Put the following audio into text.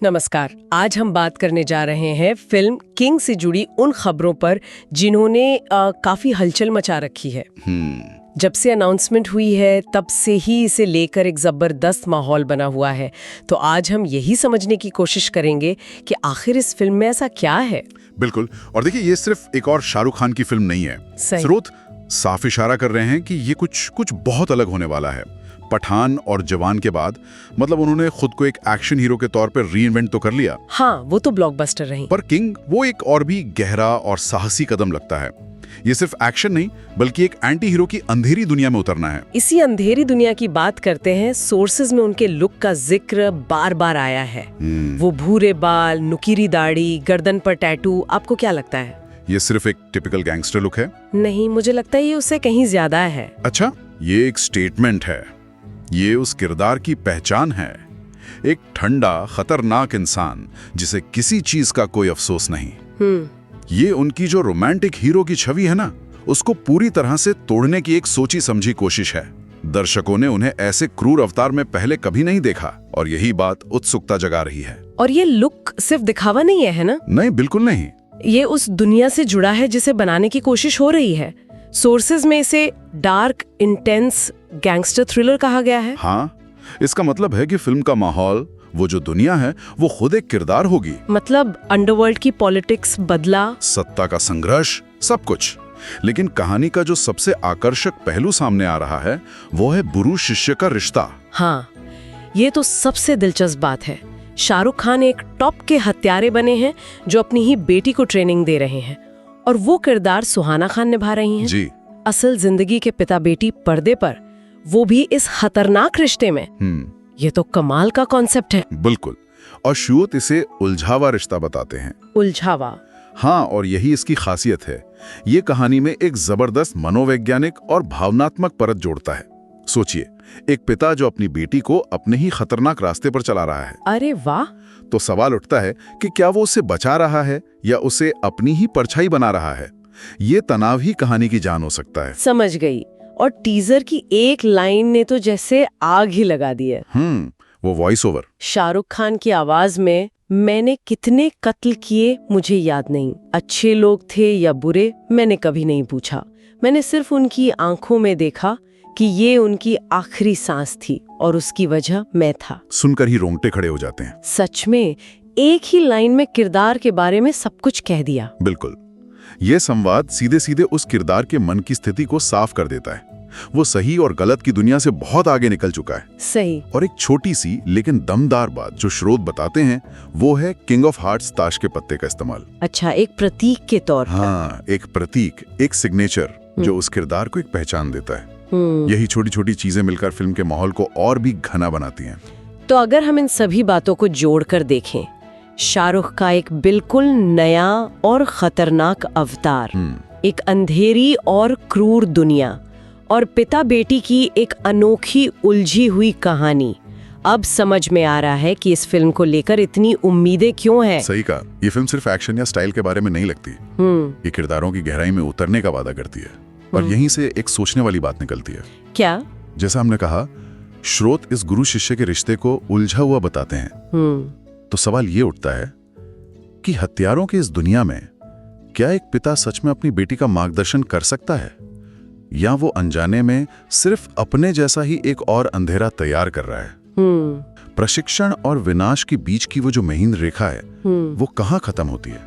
नमस्कार। आज हम बात करने जा रहे हैं फिल्म किंग से जुड़ी उन खबरों पर जिन्होंने काफी हलचल मचा रखी है। जब से अनाउंसमेंट हुई है तब से ही इसे लेकर एक जबरदस्त माहौल बना हुआ है। तो आज हम यही समझने की कोशिश करेंगे कि आखिर इस फिल्म में ऐसा क्या है। बिल्कुल। और देखिए, ये सिर्फ एक और शाहरुख खान की फिल्म नहीं है। स्रोत साफ इशारा कर रहे हैं कि ये कुछ बहुत अलग होने वाला है। पठान और जवान के बाद मतलब उन्होंने खुद को एक एक्शन हीरो के तौर पर रीइन्वेंट तो कर लिया। हाँ, वो तो ब्लॉकबस्टर रही। पर किंग वो एक और भी गहरा और साहसी कदम लगता है। ये सिर्फ एक्शन नहीं बल्कि एक एंटी हीरो की अंधेरी दुनिया में उतरना है। इसी अंधेरी दुनिया की बात करते हैं। सोर्सेज में उनके लुक का जिक्र बार बार आया है। वो भूरे बाल, नुकीली दाढ़ी, गर्दन पर टैटू, आपको क्या लगता है? ये सिर्फ एक टिपिकल गैंगस्टर लुक है? नहीं, मुझे लगता है ये उससे कहीं ज्यादा है। अच्छा, ये एक स्टेटमेंट है। ये उस किरदार की पहचान है। एक ठंडा, खतरनाक इंसान जिसे किसी चीज का कोई अफसोस नहीं। ये उनकी जो रोमांटिक हीरो की छवि है ना, उसको पूरी तरह से तोड़ने की एक सोची समझी कोशिश है। दर्शकों ने उन्हें ऐसे क्रूर अवतार में पहले कभी नहीं देखा और यही बात उत्सुकता जगा रही है। और ये लुक सिर्फ दिखावा नहीं है ना? नहीं, बिल्कुल नहीं। ये उस दुनिया से जुड़ा है जिसे बनाने की कोशिश हो रही है। सोर्सेज में इसे डार्क, इंटेंस गैंगस्टर थ्रिलर कहा गया है। हाँ, इसका मतलब है कि फिल्म का माहौल, वो जो दुनिया है, वो खुद एक किरदार होगी। मतलब अंडरवर्ल्ड की पॉलिटिक्स, बदला, सत्ता का संघर्ष, सब कुछ। लेकिन कहानी का जो सबसे आकर्षक पहलू सामने आ रहा है वो है गुरु शिष्य का रिश्ता। हाँ, ये तो सबसे दिलचस्प बात है। शाहरुख खान एक टॉप के हत्यारे बने हैं जो अपनी ही बेटी को ट्रेनिंग दे रहे हैं, और वो किरदार सुहाना खान निभा रही हैं। जी। असल जिंदगी के पिता बेटी पर्दे पर, वो भी इस खतरनाक रिश्ते में। ये तो कमाल का कॉन्सेप्ट है। बिल्कुल। और शुरुआत इसे उलझावा रिश्ता बताते हैं। उलझावा? हाँ, और यही इसकी खासियत है। ये कहानी में एक जबरदस्त मनोवैज्ञानिक और भावनात्मक परत जोड़ता है। सोचिए, एक पिता जो अपनी बेटी को अपने ही खतरनाक रास्ते पर चला रहा है। अरे वाह! तो सवाल उठता है कि क्या वो उसे बचा रहा है या उसे अपनी ही परछाई बना रहा है। ये तनाव ही कहानी की जान हो सकता है। समझ गई। और टीजर की एक लाइन ने तो जैसे आग ही लगा दी है। वो वॉइस ओवर शाहरुख खान की आवाज में, मैंने कितने कत्ल किए मुझे याद नहीं, अच्छे लोग थे या बुरे मैंने कभी नहीं पूछा, मैंने सिर्फ उनकी आंखों में देखा कि ये उनकी आखिरी सांस थी और उसकी वजह मैं था। सुनकर ही रोंगटे खड़े हो जाते हैं। सच में एक ही लाइन में किरदार के बारे में सब कुछ कह दिया। बिल्कुल। ये संवाद सीधे सीधे उस किरदार के मन की स्थिति को साफ कर देता है। वो सही और गलत की दुनिया से बहुत आगे निकल चुका है। सही। और एक छोटी सी लेकिन दमदार बात जो स्रोत बताते हैं वो है किंग ऑफ हार्ट्स ताश के पत्ते का इस्तेमाल। अच्छा, एक प्रतीक के तौर पर? हाँ, एक प्रतीक, एक सिग्नेचर जो उस किरदार को एक पहचान देता है। यही छोटी छोटी चीजें मिलकर फिल्म के माहौल को और भी घना बनाती हैं। तो अगर हम इन सभी बातों को जोड़कर देखें, शाहरुख का एक बिल्कुल नया और खतरनाक अवतार, एक अंधेरी और क्रूर दुनिया, और पिता बेटी की एक अनोखी उलझी हुई कहानी, अब समझ में आ रहा है कि इस फिल्म को लेकर इतनी उम्मीदें क्यों हैं। सही कहा। ये फिल्म सिर्फ एक्शन या स्टाइल के बारे में नहीं लगती। ये किरदारों की गहराई में उतरने का वादा करती है। और यहीं से एक सोचने वाली बात निकलती है। क्या? जैसा हमने कहा, स्रोत इस गुरु शिष्य के रिश्ते को उलझा हुआ बताते हैं। तो सवाल ये उठता है कि हत्यारों की इस दुनिया में क्या एक पिता सच में अपनी बेटी का मार्गदर्शन कर सकता है, या वो अनजाने में सिर्फ अपने जैसा ही एक और अंधेरा तैयार कर रहा है। प्रशिक्षण और विनाश के बीच की वो जो महीन रेखा है, वो कहाँ खत्म होती है?